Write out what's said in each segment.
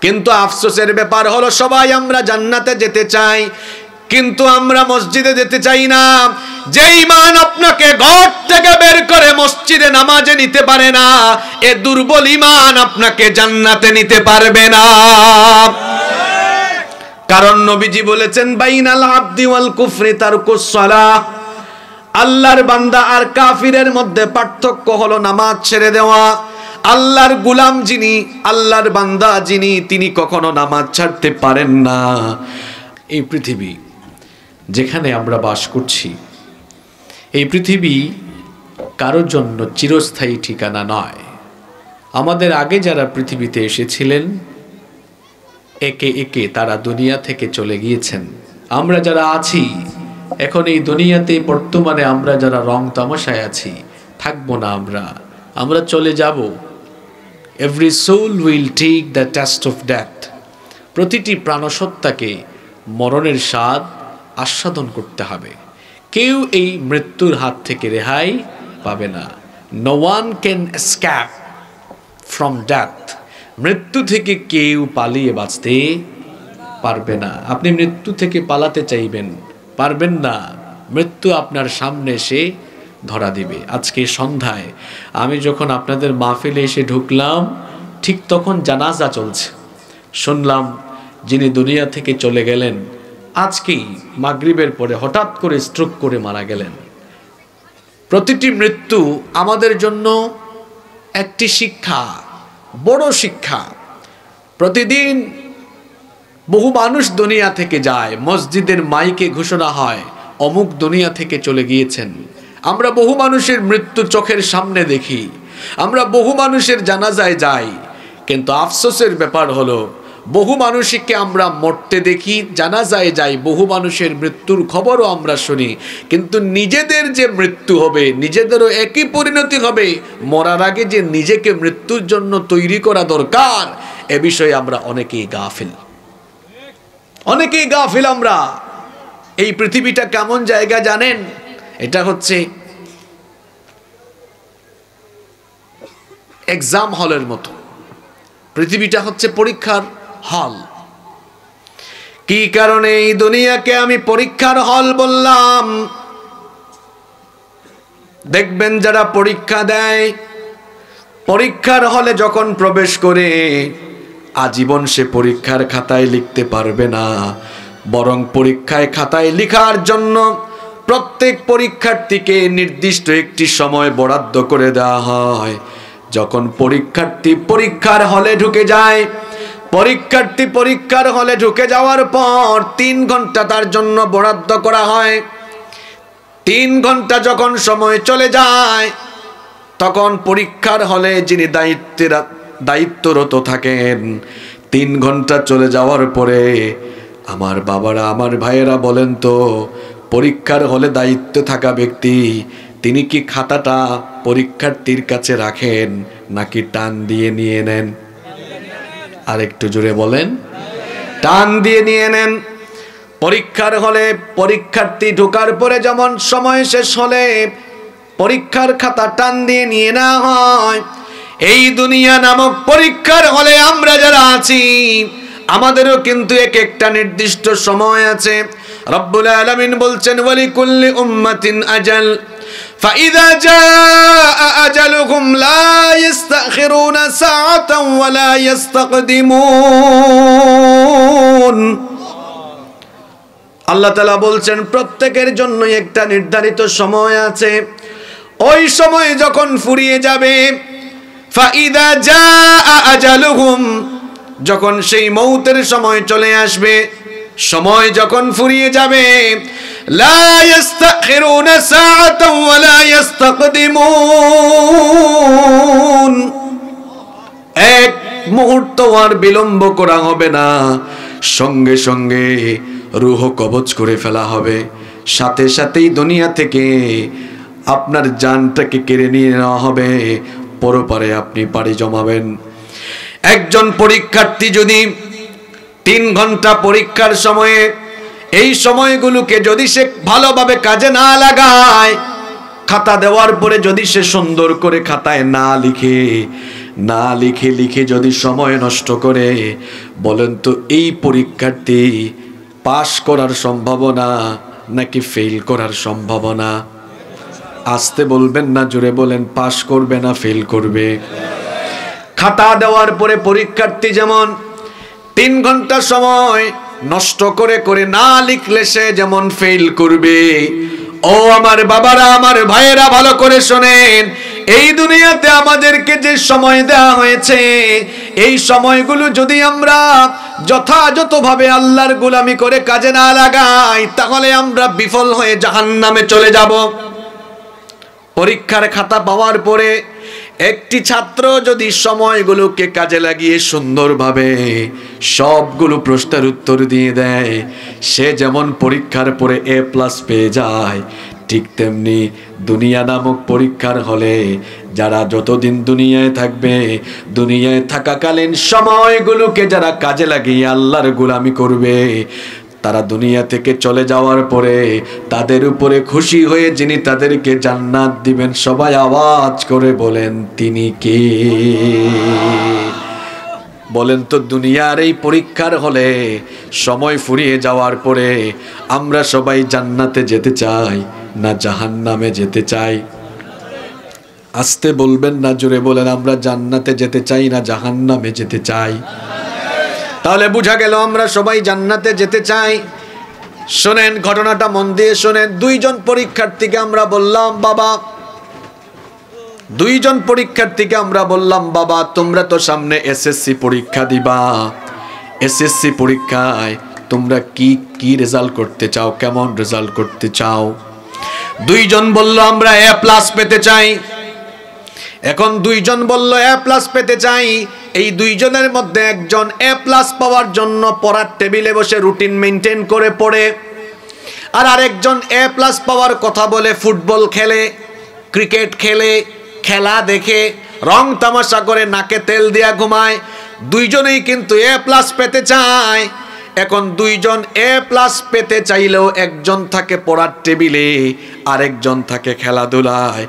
কিন্তু আফসোসের ব্যাপার হলো সবাই আমরা জান্নাতে যেতে চাই, কিন্তু আমরা মসজিদে যেতে চাই না। যে ঈমান আপনাকে ঘর থেকে বের করে মসজিদে নামাজে নিতে পারে না, এ দুর্বল ঈমান আপনাকে জান্নাতে নিতে পারবে না। কারণ নবীজি বলেছেন বাইনাল আবদি ওয়াল কুফরি তারকুস সালাহ, আল্লাহর বান্দা আর কাফিরের মধ্যে পার্থক্য হলো নামাজ ছেড়ে দেওয়া। আল্লাহর গোলাম যিনি, আল্লাহর বান্দা যিনি, তিনি কখনো নামাজ ছাড়তে পারেন না। এই পৃথিবী যেখানে আমরা বাস করছি, এই পৃথিবী কারোর জন্য চিরস্থায়ী ঠিকানা নয়। আমাদের আগে যারা পৃথিবীতে এসেছিলেন একে একে তারা দুনিয়া থেকে চলে গিয়েছেন। আমরা যারা আছি এখন এই দুনিয়াতে বর্তমানে, আমরা যারা রং তামাশায় আছি, থাকবো না। আমরা চলে যাব। Every soul will take the taste of death. প্রতিটি প্রাণসত্তাকে মরণের স্বাদ আস্বাদন করতে হবে। কেউ এই মৃত্যুর হাত থেকে রেহাই পাবে না। No one can escape from death. মৃত্যু থেকে কেউ পালিয়ে বাঁচতে পারবে না। আপনি মৃত্যু থেকে পালাতে চাইবেন, পারবেন না। মৃত্যু আপনার সামনে এসে ধরা দিবে। আজকে সন্ধ্যায় আমি যখন আপনাদের মাহফিলে এসে ঢুকলাম, ঠিক তখন জানাজা চলছে। শুনলাম যিনি দুনিয়া থেকে চলে গেলেন আজকেই মাগরিবের পরে হঠাৎ করে স্ট্রোক করে মারা গেলেন। প্রতিটি মৃত্যু আমাদের জন্য একটি শিক্ষা, বড় শিক্ষা। প্রতিদিন বহু মানুষ দুনিয়া থেকে যায়, মসজিদের মাইকে ঘোষণা হয় অমুক দুনিয়া থেকে চলে গিয়েছেন। আমরা বহু মানুষের মৃত্যু চোখের সামনে দেখি, আমরা বহু মানুষের জানাজায় যাই, কিন্তু আফসোসের ব্যাপার হলো বহু মানুষকে আমরা মরতে দেখি, জানাজায় যাই, বহু মানুষের মৃত্যুর খবরও আমরা শুনি, কিন্তু নিজেদের যে মৃত্যু হবে নিজেদেরও একই পরিণতি হবে। মরার আগে যে নিজেকে মৃত্যুর জন্য তৈরি করা দরকার, এ বিষয়ে আমরা অনেকেই গাফিল। আমরা। এই পৃথিবীটা কেমন জায়গা জানেন? এটা হচ্ছে এক্সাম হলের মতো। পৃথিবীটা হচ্ছে পরীক্ষার হল। কি কারণে এই দুনিয়াকে আমি পরীক্ষার হল বললাম? দেখবেন যারা পরীক্ষা দেয়, পরীক্ষার হলে যখন প্রবেশ করে আজীবন সে পরীক্ষার খাতায় লিখতে পারবে না, বরং পরীক্ষায় খাতায় লেখার জন্য প্রত্যেক পরীক্ষার্থীকে নির্দিষ্ট একটি সময় বরাদ্দ করে দেওয়া হয়। যখন পরীক্ষার্থী পরীক্ষার হলে ঢুকে যায়, পরীক্ষার্থী পরীক্ষার হলে ঢুকে যাওয়ার পর 3 ঘন্টা তার জন্য বরাদ্দ করা হয়। 3 ঘন্টা যখন সময় চলে যায়, তখন পরীক্ষার হলে যিনি দায়িত্বরত থাকেন, 3 ঘন্টা চলে যাওয়ার পরে আমার বাবারা, আমার ভাইয়েরা বলেন তো, পরীক্ষার হলে দায়িত্বে থাকা ব্যক্তি তিনি কি খাতাটা পরীক্ষার্থীর কাছে রাখেন নাকি টান দিয়ে নিয়ে নেন? আরেকটু জোরে বলেন। টান দিয়ে নিয়ে নেন। পরীক্ষার হলে পরীক্ষার্থী ঢোকার পরে যেমন সময় শেষ হলে পরীক্ষার খাতা টান দিয়ে নিয়ে নেওয়া হয়, এই দুনিয়া নামক পরীক্ষার হলে আমরা যারা আছি আমাদেরও কিন্তু এক একটা নির্দিষ্ট সময় আছে। রব্বুল আলামিন বলছেন ওয়ালিকুল্লি উম্মাতিন আজাল ফাইযা জাআ আজালুহুম লা ইস্তাখিরুনা সাআতান ওয়া লা ইস্তাকদিমুন। আল্লাহ তাআলা বলছেন প্রত্যেকের জন্য একটা নির্ধারিত সময় আছে। ওই সময় যখন ফুরিয়ে যাবে, ফাইদা জাআ আজালুহুম, যখন সেই মৌতের সময় চলে আসবে, সময় যখন ফুরিয়ে যাবে, লা ইস্তাখিরুনা সাআতান ওয়া লা ইস্তাকদিমুন, এক মুহূর্ত আর বিলম্ব করা হবে না, সঙ্গে সঙ্গে রূহ কবজ করে ফেলা হবে। সাথে সাথেই দুনিয়া থেকে আপনার জানটাকে কেড়ে নিয়ে নেওয়া হবে, পরপারে আপনি পাড়ি জমাবেন। একজন পরীক্ষার্থী যদি 3 ঘন্টা পরীক্ষার সময়ে এই সময়গুলোকে যদি সে ভালোভাবে কাজে না লাগায়, খাতা দেওয়ার পরে যদি সে সুন্দর করে খাতায় না লিখে, না লিখে লিখে যদি সময় নষ্ট করে, বলেন তো এই পরীক্ষার্থী পাশ করার সম্ভাবনা নাকি ফেল করার সম্ভাবনা? আসতে বলবেন না, জোরে বলেন, পাশ করবে না ফেল করবে? খাতা দেওয়ার পরে পরীক্ষার্থী যেমন 3 ঘন্টা সময় নষ্ট করে করে না লিখলে সে যেমন ফেল করবে, ও আমার বাবারা, আমার ভাইয়েরা, ভালো করে শোনেন, এই দুনিয়াতে আমাদেরকে যে সময় দেওয়া হয়েছে, এই সময়গুলো যদি আমরা যথাযথভাবে আল্লাহর গোলামি করে কাজে না লাগাই, তাহলে আমরা বিফল হয়ে জাহান্নামে চলে যাব। পরীক্ষার খাতা পাওয়ার পরে একটি ছাত্র যদি সময়গুলোকে কাজে লাগিয়ে সুন্দরভাবে সবগুলো প্রশ্নের উত্তর দিয়ে দেয়, সে যেমন পরীক্ষার পরে A+ পেয়ে যায়, ঠিক তেমনি দুনিয়া নামক পরীক্ষার হলে যারা যতদিন দুনিয়ায় থাকবে, দুনিয়ায় থাকাকালীন সময়গুলোকে যারা কাজে লাগিয়ে আল্লাহর গোলামি করবে, তারা দুনিয়া থেকে চলে যাওয়ার পরে তাদের উপরে খুশি হয়ে যিনি তাদেরকে জান্নাত দিবেন, সবাই আওয়াজ করে বলেন, তিনি কে? বলেন তো, দুনিয়ার এই পরীক্ষার হলে সময় ফুরিয়ে যাওয়ার পরে আমরা সবাই জান্নাতে যেতে চাই না জাহান্নামে যেতে চাই? আসতে বলবেন না, জোরে বলেন, আমরা জান্নাতে যেতে চাই না জাহান্নামে যেতে চাই? তাহলে বুঝা গেল আমরা সবাই জান্নাতে যেতে চাই। শোনেন, ঘটনাটা মন দিয়ে শোনেন। 2 জন পরীক্ষার্থীকে আমরা বললাম, বাবা, 2 জন পরীক্ষার্থীকে আমরা বললাম, বাবা তোমরা তো সামনে এসএসসি পরীক্ষা দিবা, এসএসসি পরীক্ষায় তোমরা কি রেজাল্ট করতে চাও, কেমন রেজাল্ট করতে চাও? 2 জন বলল আমরা A+ পেতে চাই। এখন 2 জন বলল A+ পেতে চাই। এই 2 জনের মধ্যে একজন A+ পাওয়ার জন্য পড়ার টেবিলে বসে রুটিন মেনটেন করে পড়ে, আর আরেকজন A+ পাওয়ার কথা বলে ফুটবল খেলে, ক্রিকেট খেলে, খেলা দেখে, রং তামাশা করে, নাকে তেল দিয়া ঘুমায়। 2 জনেই কিন্তু A+ পেতে চায়। এখন 2 জন A+ পেতে চাইলেও একজন থাকে পড়ার টেবিলে, আরেকজন থাকে খেলাধুলায়।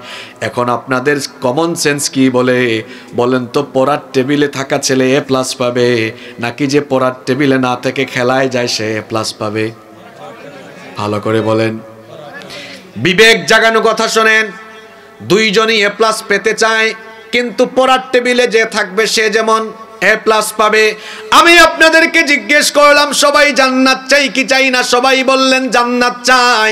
এখন আপনাদের কমন সেন্স কি বলে? বলেন তো, পড়ার টেবিলে থাকা ছেলে A+ পাবে নাকি যে পড়ার টেবিলে না থেকে খেলায় যায় সে A+ পাবে? ভালো করে বলেন, বিবেক জাগানো কথা শোনেন। 2 জনই A+ পেতে চায়, কিন্তু পড়ার টেবিলে যে থাকবে সে যেমন A+ পাবে। আমি আপনাদেরকে জিজ্ঞেস করলাম, সবাই জান্নাত চাই কি চাই না? সবাই বললেন জান্নাত চাই।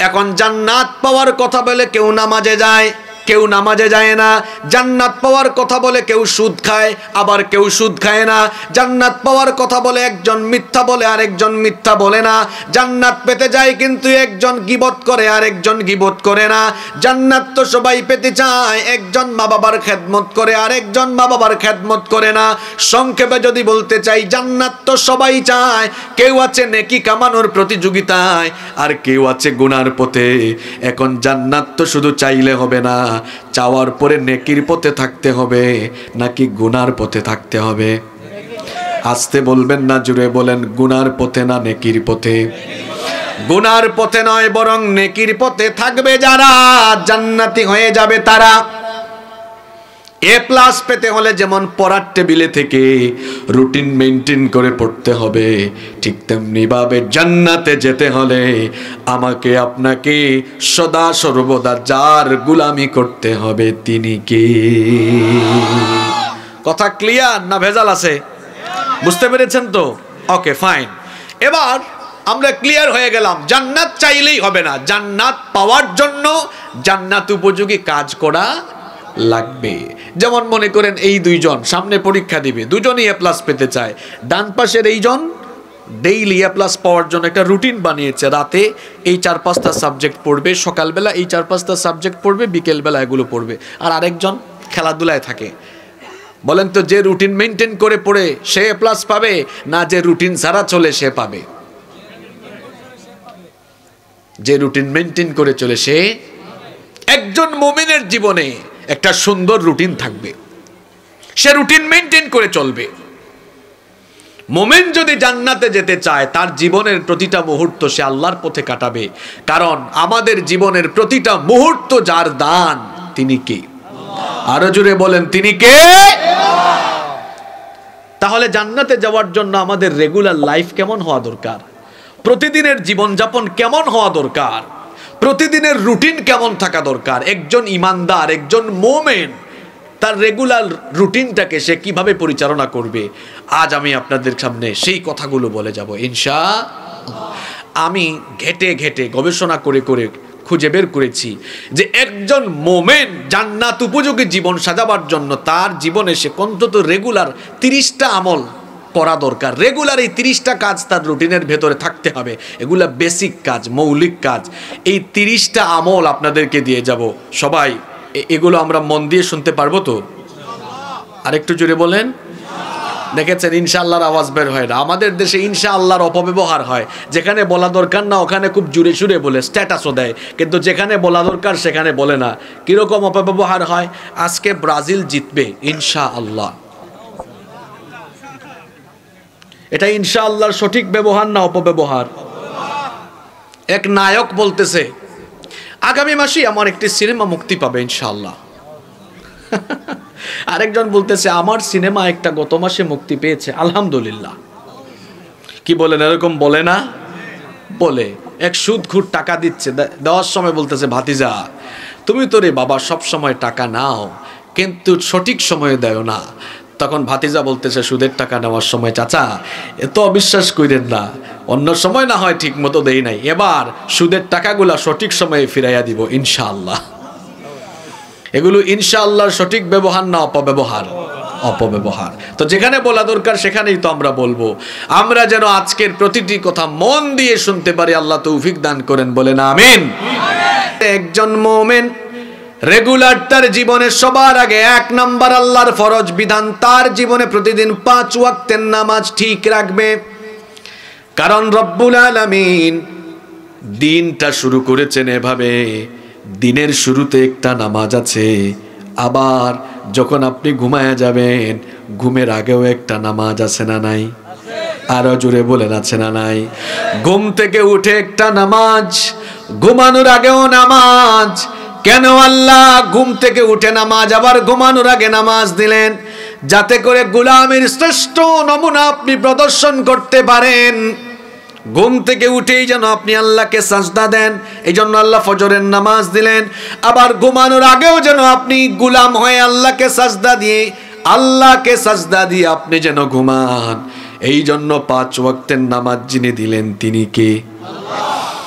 এখন জান্নাত পাওয়ার কথা বলে কেউ নামাজে যায়, কেউ নামাজে যায় না। জান্নাত পাওয়ার কথা বলে কেউ সুদ খায়, আবার কেউ সুদ খায় না। জান্নাত পাওয়ার কথা বলে একজন মিথ্যা বলে, আরেকজন মিথ্যা বলে না। জান্নাত পেতে যায় কিন্তু একজন গীবত করে, আরেকজন গীবত করে না। জান্নাত তো সবাই পেতে চায়, একজন মা বাবার খেদমত করে, আরেকজন মা বাবার খেদমত করে না। সংক্ষেপে যদি বলতে চাই, জান্নাত তো সবাই চায়। কেউ আছে নেকি কামানোর প্রতিযোগিতায়, আর কেউ আছে গুনার পথে। এখন জান্নাত তো শুধু চাইলে হবে না, চাওয়ার পরে নেকির পথে থাকতে হবে নাকি গুনার পথে থাকতে হবে? আসতে বলবেন না, জুড়ে বলেন, গুনার পথে না নেকির পথে? গুনার পথে নয়, বরং নেকির পথে থাকবে যারা, জান্নাতি হয়ে যাবে তারা। A+ পেতে হলে যেমন পড়ার টেবিলে থেকে রুটিন মেনটেন করে পড়তে হবে, ঠিক তেমনি ভাবে জান্নাতে যেতে হলে আমাকে আপনাকে সদা সর্বদা যার গোলামি করতে হবে, তিনি কে? কথা ক্লিয়ার না ভেজাল আছে? বুঝতে পেরেছেন তো? ওকে, ফাইন। এবার আমরা ক্লিয়ার হয়ে গেলাম, জান্নাত চাইলেই হবে না, জান্নাত পাওয়ার জন্য জান্নাত উপযোগী কাজ করা লাগবে। যেমন মনে করেন এই 2 জন সামনে পরীক্ষা দিবে, 2 জনই A+ পেতে চায়। ডান পাশের এই জন ডেইলি A+ পাওয়ার জন্য একটা রুটিন বানিয়েছে, রাতে এই 4-5টা সাবজেক্ট পড়বে, সকালবেলা এই 4-5টা সাবজেক্ট পড়বে, বিকেলবেলা এগুলো পড়বে, আর আরেকজন খেলাধুলায় থাকে। বলেন তো, যে রুটিন মেনটেন করে পড়ে সে A+ পাবে না যে রুটিন ছাড়া চলে সে পাবে? যে রুটিন মেনটেন করে চলে সে। একজন মুমিনের জীবনে একটা সুন্দর রুটিন থাকবে, সে রুটিন মেনটেন করে চলবে। মুমিন যদি জান্নাতে যেতে চায়, তার জীবনের প্রতিটা মুহূর্ত সে আল্লাহর পথে কাটাবে, কারণ আমাদের জীবনের প্রতিটা মুহূর্ত যার দান, তিনি কে? আরো জোরে বলেন, তিনি কে? তাহলে জান্নাতে যাওয়ার জন্য আমাদের রেগুলার লাইফ কেমন হওয়া দরকার, প্রতিদিনের জীবনযাপন কেমন হওয়া দরকার, প্রতিদিনের রুটিন কেমন থাকা দরকার। একজন ইমানদার, একজন মোমেন তার রেগুলার রুটিনটাকে সে কিভাবে পরিচালনা করবে, আজ আমি আপনাদের সামনে সেই কথাগুলো বলে যাব ইনশাআল্লাহ। আমি ঘেটে ঘেটে গবেষণা করে করে খুঁজে বের করেছি যে একজন মোমেন জান্নাত উপযোগী জীবন সাজাবার জন্য তার জীবনে সে অন্তত রেগুলার 30টা আমল করা দরকার। রেগুলার এই 30টা কাজ তার রুটিনের ভেতরে থাকতে হবে। এগুলা বেসিক কাজ, মৌলিক কাজ। এই 30টা আমল আপনাদেরকে দিয়ে যাব। সবাই এগুলো আমরা মন দিয়ে শুনতে পারবো তো? আরেকটু জোরে বলেন। দেখেছেন ইনশাআল্লাহর আওয়াজ বের হয় না। আমাদের দেশে ইনশাআল্লাহর অপব্যবহার হয়। যেখানে বলা দরকার না ওখানে খুব জোরে সুরে বলে, স্ট্যাটাসও দেয়, কিন্তু যেখানে বলা দরকার সেখানে বলে না। কিরকম অপব্যবহার হয়? আজকে ব্রাজিল জিতবে ইনশাআল্লাহ, এটা ইনশাআল্লাহর সঠিক ব্যবহার না অপব্যবহার? এক নায়ক বলতেছে আগামী মাসে আমার একটি সিনেমা মুক্তি পাবে ইনশাআল্লাহ। আরেকজন বলতেছে আমার সিনেমা একটা গত মাসে মুক্তি পেয়েছে আলহামদুলিল্লাহ। কি বলেন? এরকম বলে না? বলে। এক সুদখোর টাকা দিচ্ছে, দেওয়ার সময় বলতেছে ভাতিজা তুমি তো রে বাবা সব সময় টাকা নাও কিন্তু সঠিক সময়ে দেও না। তখন ভাতিজা বলতেছে সুদের টাকা নেওয়ার সময় চাচা এত অবিশ্বাস করেন না, অন্য সময় না হয় ঠিক মতো দেই নাই, এবার সুদের টাকাগুলা সঠিক সময়ে ফিরাইয়া দিব ইনশাআল্লাহ। এগুলো ইনশাআল্লাহর সঠিক ব্যবহার না অপব্যবহার? অপব্যবহার। তো যেখানে বলা দরকার সেখানেই তো আমরা বলবো। আমরা যেন আজকের প্রতিটি কথা মন দিয়ে শুনতে পারি, আল্লাহ তৌফিক দান করেন, বলেন আমিন। একজন মুমিন রেগুলার তার জীবনে সবার আগে 1 নাম্বার আল্লাহর ফরজ বিধান তার জীবনে প্রতিদিন 5 ওয়াক্তের নামাজ ঠিক রাখবে। কারণ রব্বুল আলামিন দিনটা শুরু করেছেন এভাবে, দিনের শুরুতে একটা নামাজ আছে, আবার যখন আপনি ঘুমায়া যাবেন ঘুমের আগেও একটা নামাজ আছে না নাই? আরো জোরে বলেন আছে না নাই? ঘুম থেকে উঠে একটা নামাজ, ঘুমানোর আগেও নামাজ। কেন আল্লাহ ঘুম থেকে উঠে নামাজ আবার ঘুমানোর আগে নামাজ দিলেন? যাতে করে গোলামের শ্রেষ্ঠ নমুনা আপনি প্রদর্শন করতে পারেন। ঘুম থেকে উঠেই যেন আপনি আল্লাহকে সাজদা দেন, এই জন্য আল্লাহ ফজরের নামাজ দিলেন। আবার ঘুমানোর আগেও যেন আপনি গোলাম হয়ে আল্লাহকে সাজদা দিয়ে আপনি যেন ঘুমান, এই জন্য 5 ওয়াক্তের নামাজ যিনি দিলেন তিনি কে? আল্লাহ।